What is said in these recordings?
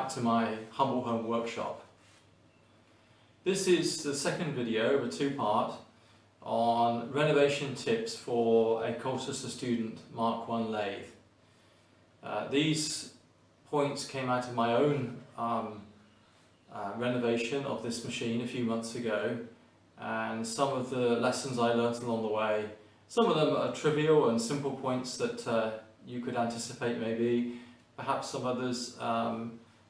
back to my humble home workshop. This is the second video of a two-part on renovation tips for a Colchester Student Mk1 lathe. These points came out of my own renovation of this machine a few months ago, and some of the lessons I learnt along the way. Some of them are trivial and simple points that you could anticipate maybe. Perhaps some others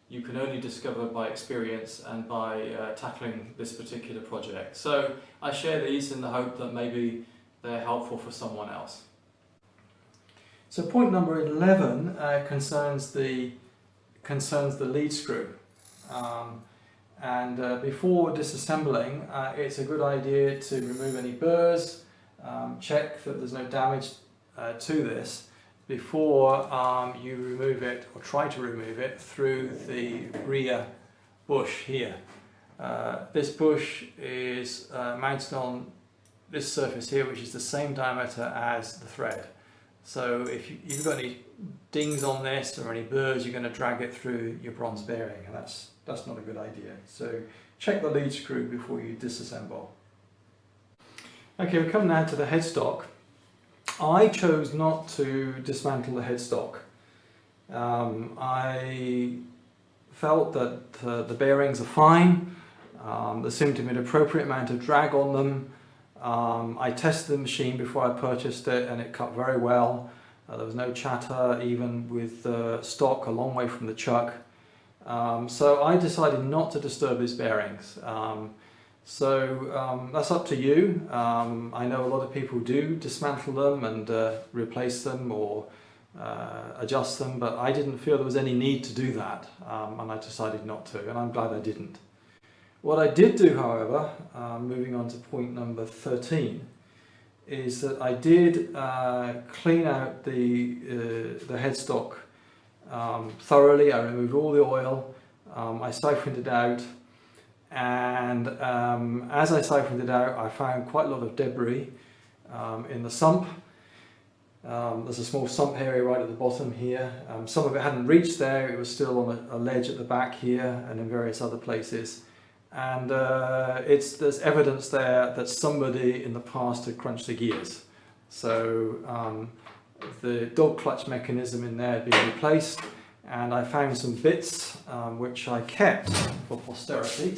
you can only discover by experience and by tackling this particular project. So I share these in the hope that maybe they're helpful for someone else. So point number 11 concerns the lead screw. Before disassembling, it's a good idea to remove any burrs, check that there's no damage to this before you remove it, or try to remove it, through the rear bush here. This bush is mounted on this surface here, which is the same diameter as the thread. So if you've got any dings on this or any burrs, you're going to drag it through your bronze bearing, and that's not a good idea. So check the lead screw before you disassemble. Okay, we come now to the headstock. I chose not to dismantle the headstock. I felt that the bearings are fine. There seemed to be an appropriate amount of drag on them. I tested the machine before I purchased it, and it cut very well. There was no chatter, even with stock a long way from the chuck. So I decided not to disturb these bearings. That's up to you. I know a lot of people do dismantle them and replace them or adjust them, but I didn't feel there was any need to do that, and I decided not to, and I'm glad I didn't. What I did do, however, moving on to point number 13, is that I did clean out the headstock thoroughly. I removed all the oil, I siphoned it out, and as I siphoned it out, I found quite a lot of debris in the sump. There's a small sump area right at the bottom here. Some of it hadn't reached there, it was still on a ledge at the back here and in various other places. And there's evidence there that somebody in the past had crunched the gears. So the dog clutch mechanism in there had been replaced, and I found some bits which I kept for posterity.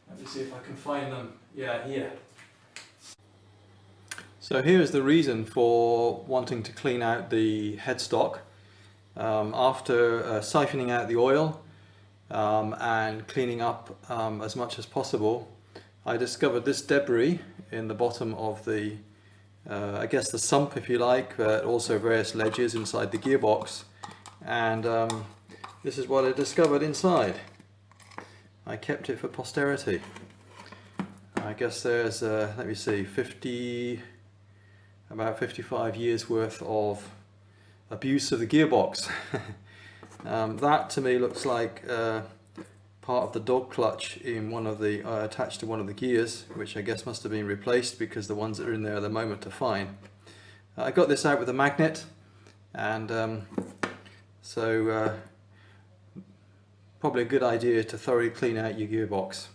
Let me see if I can find them. Yeah, here. So here's the reason for wanting to clean out the headstock. After siphoning out the oil and cleaning up as much as possible, I discovered this debris in the bottom of the, I guess the sump if you like, but also various ledges inside the gearbox. And this is what I discovered inside. I kept it for posterity. I guess there's, let me see, about 55 years worth of abuse of the gearbox. That to me looks like part of the dog clutch in one of the, attached to one of the gears, which I guess must have been replaced because the ones that are in there at the moment are fine. I got this out with a magnet, and probably a good idea to thoroughly clean out your gearbox.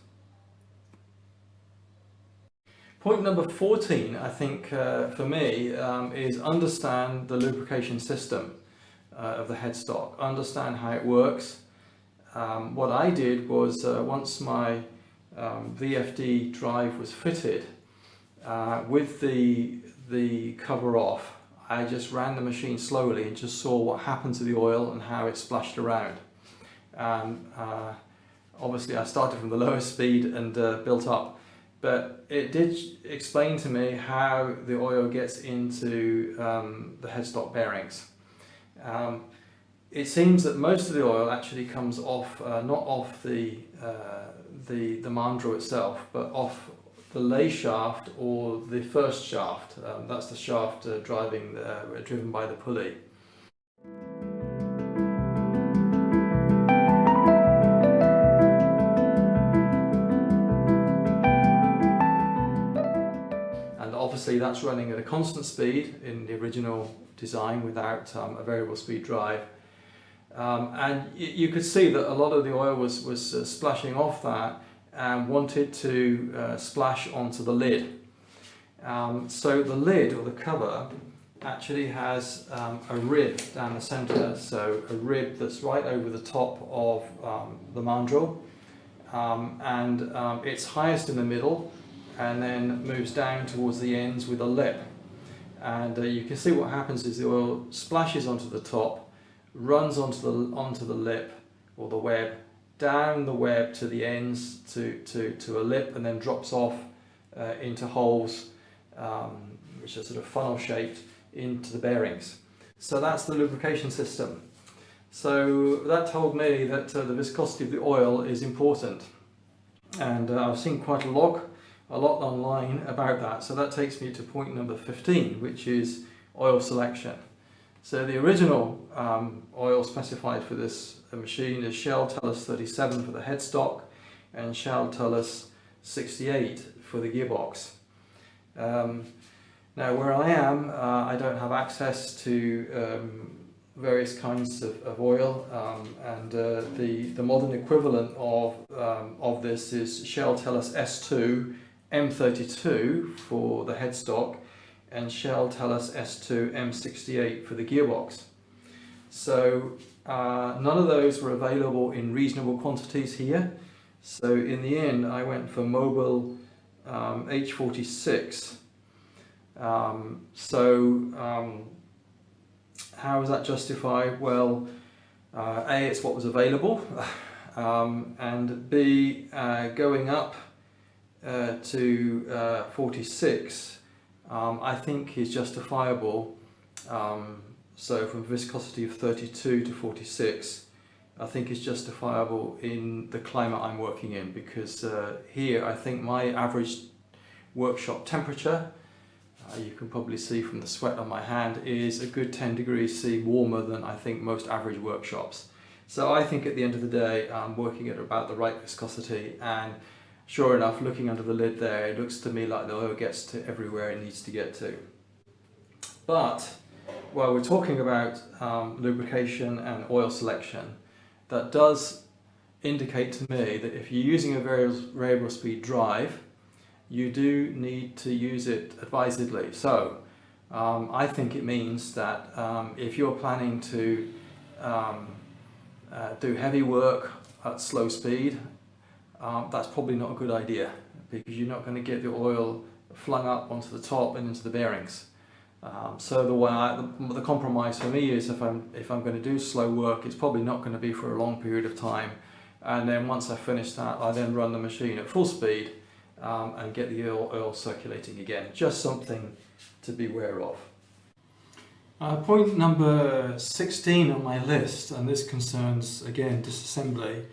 Point number 14, I think, for me, is understand the lubrication system of the headstock. Understand how it works. What I did was, once my VFD drive was fitted, with the cover off, I just ran the machine slowly and just saw what happened to the oil and how it splashed around. Obviously I started from the lowest speed and built up, but it did explain to me how the oil gets into the headstock bearings. It seems that most of the oil actually comes off, not off the mandrel itself, but off the lay shaft or the first shaft. That's the shaft driven by the pulley. And obviously that's running at a constant speed in the original design without a variable speed drive. And you could see that a lot of the oil was splashing off that and wanted to splash onto the lid. So the lid, or the cover, actually has a rib down the centre, so a rib that's right over the top of the mandrel, and it's highest in the middle and then moves down towards the ends with a lip. And you can see what happens is the oil splashes onto the top, runs onto the lip or the web, down the web to the ends to a lip, and then drops off into holes which are sort of funnel shaped into the bearings. So that's the lubrication system. So that told me that the viscosity of the oil is important, and I've seen quite a lot online about that. So that takes me to point number 15, which is oil selection. So the original oil specified for this machine is Shell Tellus 37 for the headstock and Shell Tellus 68 for the gearbox. Now where I am, I don't have access to various kinds of oil, and the modern equivalent of this is Shell Tellus S2 M32 for the headstock and Shell Tellus S2 M68 for the gearbox. So none of those were available in reasonable quantities here. So in the end I went for Mobil H46. How was that justified? Well, A, it's what was available, and B, going up to 46 I think is justifiable. So from viscosity of 32 to 46 I think is justifiable in the climate I'm working in, because here I think my average workshop temperature, you can probably see from the sweat on my hand, is a good 10 degrees C warmer than I think most average workshops. So I think at the end of the day I'm working at about the right viscosity, and sure enough, looking under the lid there, it looks to me like the oil gets to everywhere it needs to get to. But while we're talking about lubrication and oil selection, that does indicate to me that if you're using a variable speed drive, you do need to use it advisedly. So I think it means that if you're planning to do heavy work at slow speed, that's probably not a good idea, because you're not going to get the oil flung up onto the top and into the bearings. So the compromise for me is if I'm going to do slow work, it's probably not going to be for a long period of time, and then once I finish that, I then run the machine at full speed and get the oil circulating again. Just something to be aware of. Point number 16 on my list, and this concerns again disassembly.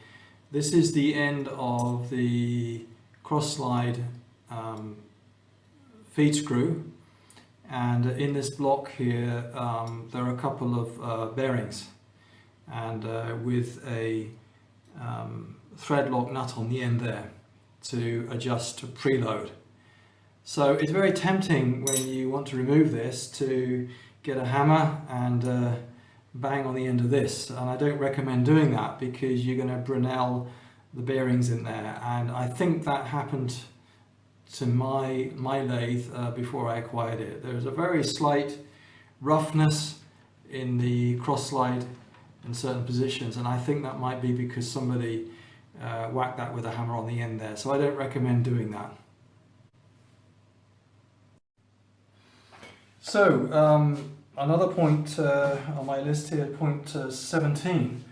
This is the end of the cross slide feed screw, and in this block here there are a couple of bearings, and with a thread lock nut on the end there to adjust to preload. So it's very tempting when you want to remove this to get a hammer and bang on the end of this, and I don't recommend doing that because you're going to Brunel the bearings in there, and I think that happened to my lathe before I acquired it. There's a very slight roughness in the cross slide in certain positions, and I think that might be because somebody whacked that with a hammer on the end there, so I don't recommend doing that. So another point on my list here, point 17,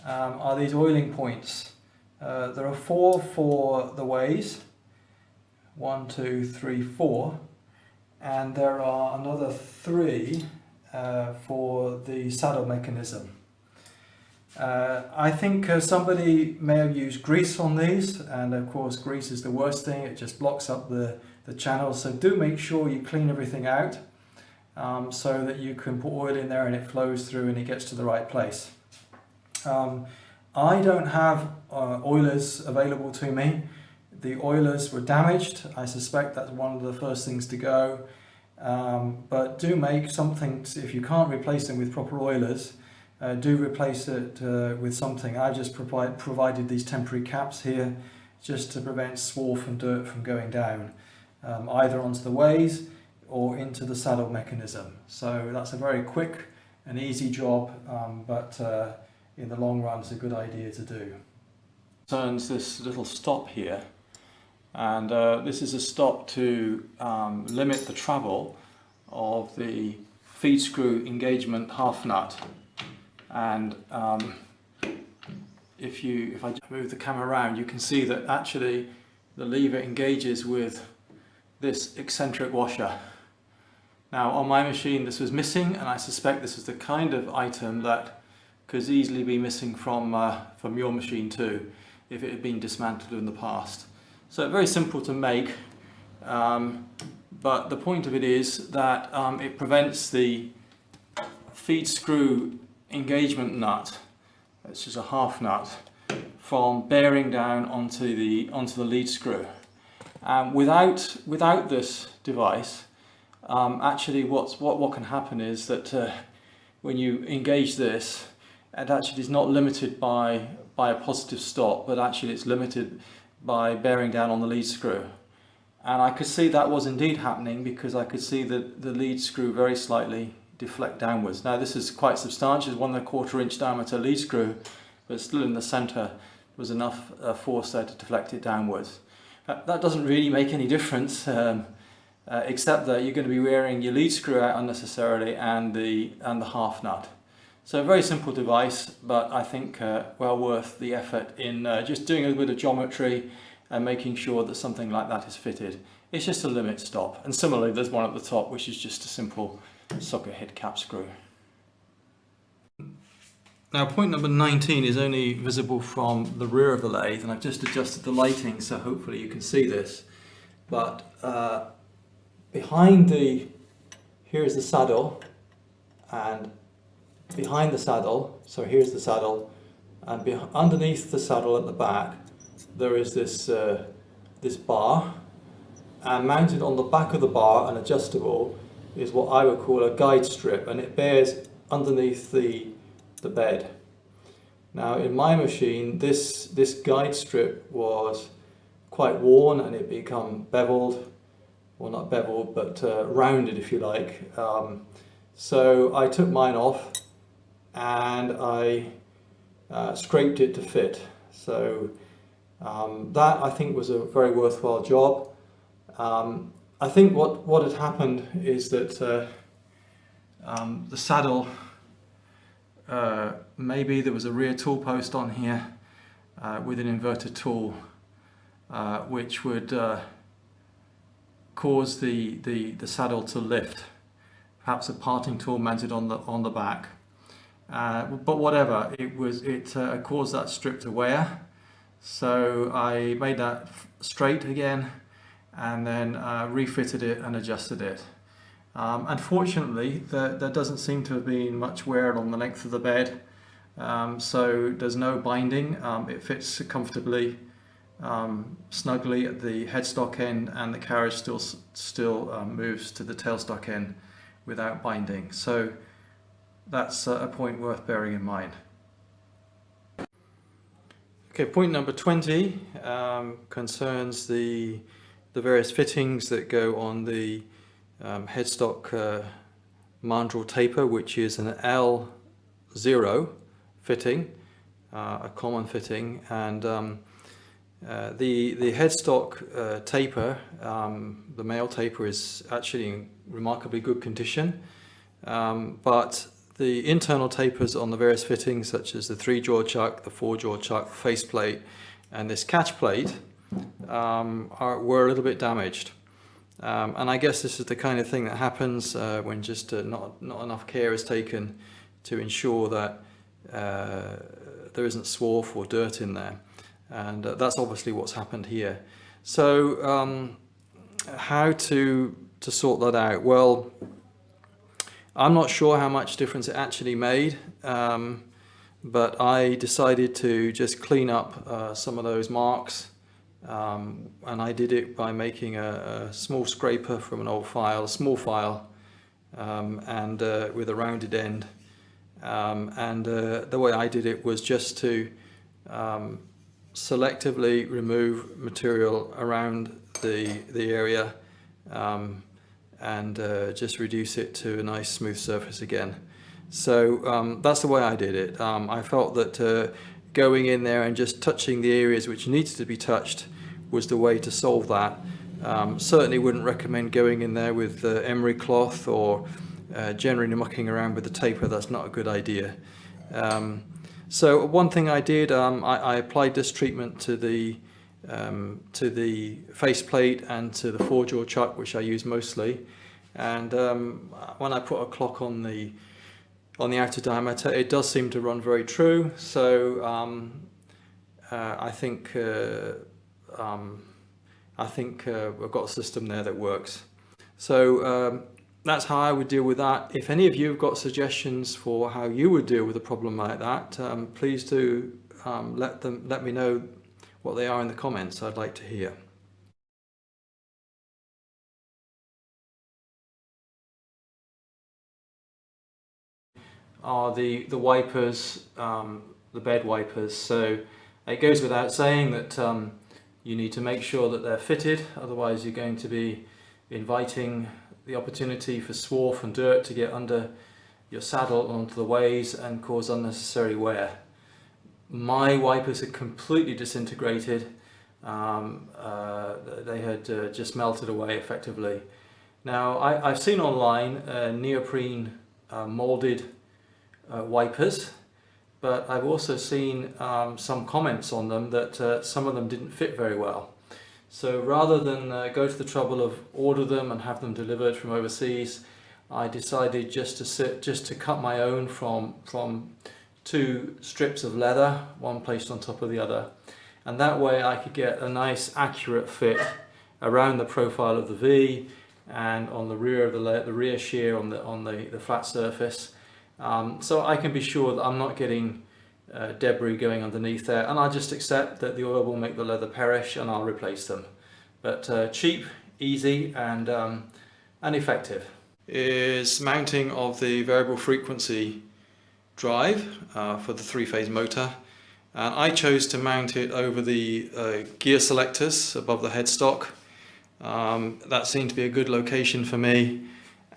are these oiling points. There are 4 for the ways, 1, 2, 3, 4, and there are another 3 for the saddle mechanism. I think somebody may have used grease on these, and of course grease is the worst thing, it just blocks up the channel, so do make sure you clean everything out so that you can put oil in there and it flows through and it gets to the right place. I don't have oilers available to me. The oilers were damaged. I suspect that's one of the first things to go, but do make something, if you can't replace them with proper oilers, do replace it with something. I've just provided these temporary caps here just to prevent swarf and dirt from going down either onto the ways or into the saddle mechanism. So that's a very quick and easy job, but in the long run it's a good idea to do. Turns this little stop here, and this is a stop to limit the travel of the feed screw engagement half nut. And if I move the camera around, you can see that actually the lever engages with this eccentric washer. Now on my machine this was missing, and I suspect this is the kind of item that could easily be missing from your machine too, if it had been dismantled in the past. So very simple to make, but the point of it is that it prevents the feed screw engagement nut, it's just a half nut, from bearing down onto the lead screw. Without this device, actually what can happen is that when you engage this, it actually is not limited by a positive stop, but actually it's limited by bearing down on the lead screw. And I could see that was indeed happening, because I could see the lead screw very slightly deflect downwards. Now this is quite substantial, it's 1 1/4 inch diameter lead screw, but still in the centre was enough force there to deflect it downwards. That doesn't really make any difference, except that you're going to be wearing your lead screw out unnecessarily and the half nut. So a very simple device, but I think well worth the effort in just doing a bit of geometry and making sure that something like that is fitted. It's just a limit stop, and similarly there's one at the top which is just a simple socket head cap screw. Now point number 19 is only visible from the rear of the lathe, and I've just adjusted the lighting so hopefully you can see this. But here's the saddle, and behind the saddle, so here's the saddle, and underneath the saddle at the back there is this bar, and mounted on the back of the bar and adjustable is what I would call a guide strip, and it bears underneath the bed. Now in my machine this guide strip was quite worn, and it become beveled, well not beveled but rounded if you like. So I took mine off and I scraped it to fit. So that I think was a very worthwhile job. I think what had happened is that the saddle, maybe there was a rear tool post on here with an inverted tool which would cause the saddle to lift, perhaps a parting tool mounted on the back, but whatever, it caused that strip to wear. So I made that straight again and then refitted it and adjusted it. Unfortunately, there doesn't seem to have been much wear along the length of the bed, so there's no binding. It fits comfortably, snugly at the headstock end, and the carriage still moves to the tailstock end without binding. So that's a point worth bearing in mind. Okay, point number 20 concerns the various fittings that go on the headstock mandrel taper, which is an L0 fitting, a common fitting, and the headstock taper, the male taper, is actually in remarkably good condition, but the internal tapers on the various fittings, such as the 3-jaw chuck, the 4-jaw chuck, faceplate, and this catch plate, were a little bit damaged. And I guess this is the kind of thing that happens when just not enough care is taken to ensure that there isn't swarf or dirt in there. And that's obviously what's happened here. So how to sort that out? Well, I'm not sure how much difference it actually made, but I decided to just clean up some of those marks, and I did it by making a small scraper from an old file, a small file, and with a rounded end, The way I did it was just to selectively remove material around the area and just reduce it to a nice smooth surface again. So that's the way I did it. I felt that going in there and just touching the areas which needed to be touched was the way to solve that. Certainly wouldn't recommend going in there with emery cloth or generally mucking around with the taper. That's not a good idea. So one thing I did, I applied this treatment to the faceplate and to the four-jaw chuck, which I use mostly. And when I put a clock on the outer diameter, it does seem to run very true. So I think we've got a system there that works. So that's how I would deal with that. If any of you have got suggestions for how you would deal with a problem like that, please do let me know what they are in the comments. I'd like to hear. Are the wipers, the bed wipers. So it goes without saying that you need to make sure that they're fitted, otherwise you're going to be inviting the opportunity for swarf and dirt to get under your saddle onto the ways and cause unnecessary wear. My wipers had completely disintegrated. They had just melted away effectively. Now I've seen online neoprene molded wipers, but I've also seen some comments on them that some of them didn't fit very well. So rather than go to the trouble of order them and have them delivered from overseas, I decided just to cut my own from two strips of leather, one placed on top of the other, and that way I could get a nice accurate fit around the profile of the V and on the rear of the rear shear on the flat surface, so I can be sure that I'm not getting debris going underneath there, and I just accept that the oil will make the leather perish and I'll replace them. But cheap, easy and effective. Is mounting of the variable frequency drive for the three-phase motor. And I chose to mount it over the gear selectors above the headstock. That seemed to be a good location for me,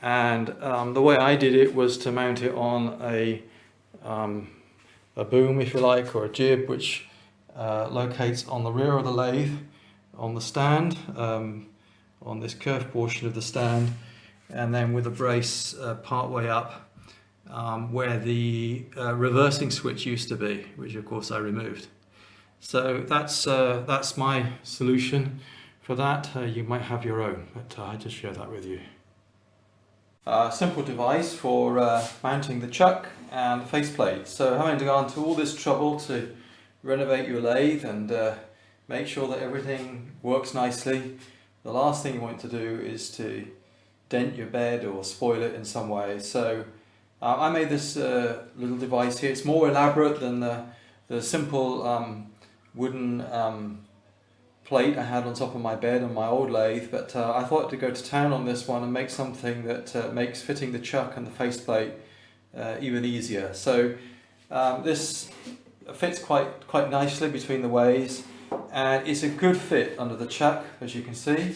and the way I did it was to mount it on a boom, if you like, or a jib, which locates on the rear of the lathe, on the stand, on this curved portion of the stand, and then with a brace part way up where the reversing switch used to be, which of course I removed. So that's my solution for that. You might have your own, but I just share that with you. Simple device for mounting the chuck and the faceplate. So having gone to all this trouble to renovate your lathe and make sure that everything works nicely, the last thing you want to do is to dent your bed or spoil it in some way. So I made this little device here. It's more elaborate than the simple wooden plate I had on top of my bed on my old lathe, but I thought to go to town on this one and make something that makes fitting the chuck and the faceplate even easier. So this fits quite nicely between the ways, and it's a good fit under the chuck, as you can see.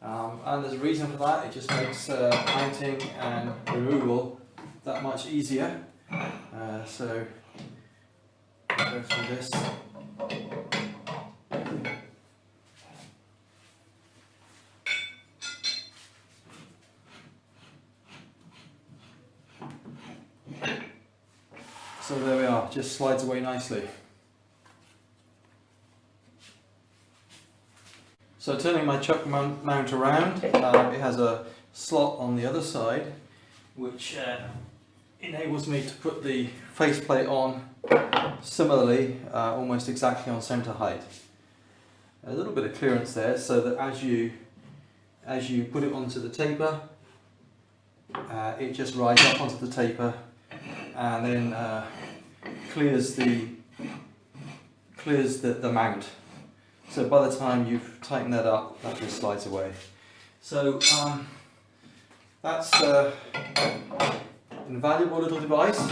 And there's a reason for that. It just makes mounting and removal that much easier. So go through this. So there we are, just slides away nicely. So turning my chuck mount around, it has a slot on the other side which enables me to put the faceplate on similarly, almost exactly on centre height. A little bit of clearance there so that as you put it onto the taper, it just rides up onto the taper and then clears the mount. So by the time you've tightened that up, that just slides away. So that's an invaluable little device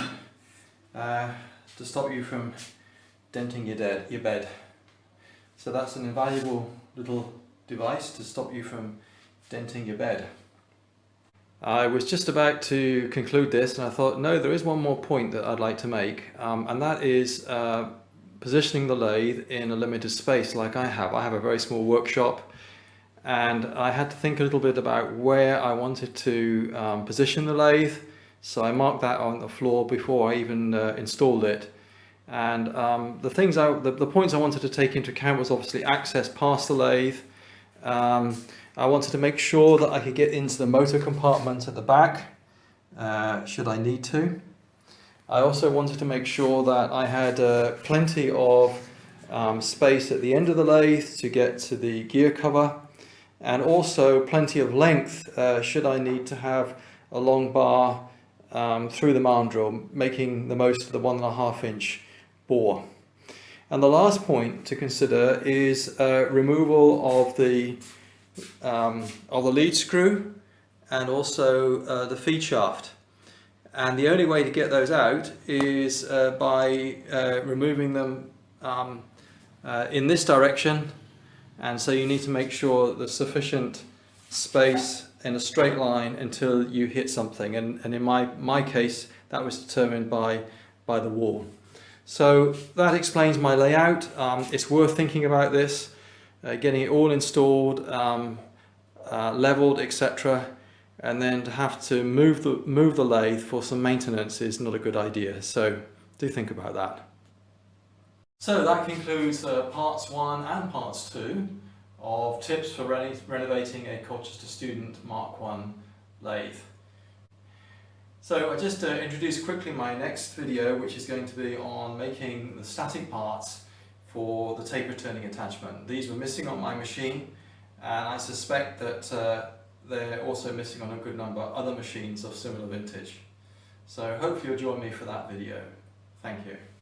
to stop you from denting your bed. So that's an invaluable little device to stop you from denting your bed. I was just about to conclude this and I thought, no, there is one more point that I'd like to make, and that is positioning the lathe in a limited space like I have. I have a very small workshop and I had to think a little bit about where I wanted to position the lathe, so I marked that on the floor before I even installed it. And the points I wanted to take into account was obviously access past the lathe. I wanted to make sure that I could get into the motor compartment at the back, should I need to. I also wanted to make sure that I had plenty of space at the end of the lathe to get to the gear cover, and also plenty of length should I need to have a long bar through the mandrel, making the most of the 1.5 inch bore. And the last point to consider is removal of the lead screw and also the feed shaft. And the only way to get those out is by removing them in this direction, and so you need to make sure that there's sufficient space in a straight line until you hit something, and in my case that was determined by the wall. So that explains my layout. It's worth thinking about this, getting it all installed, leveled, etc., and then to have to move the lathe for some maintenance is not a good idea. So do think about that. So that concludes parts 1 and parts 2 of tips for renovating a Colchester Student Mk1 lathe. So I just introduced quickly my next video, which is going to be on making the static parts for the tape returning attachment. These were missing on my machine, and I suspect that they're also missing on a good number of other machines of similar vintage. So hopefully you'll join me for that video. Thank you.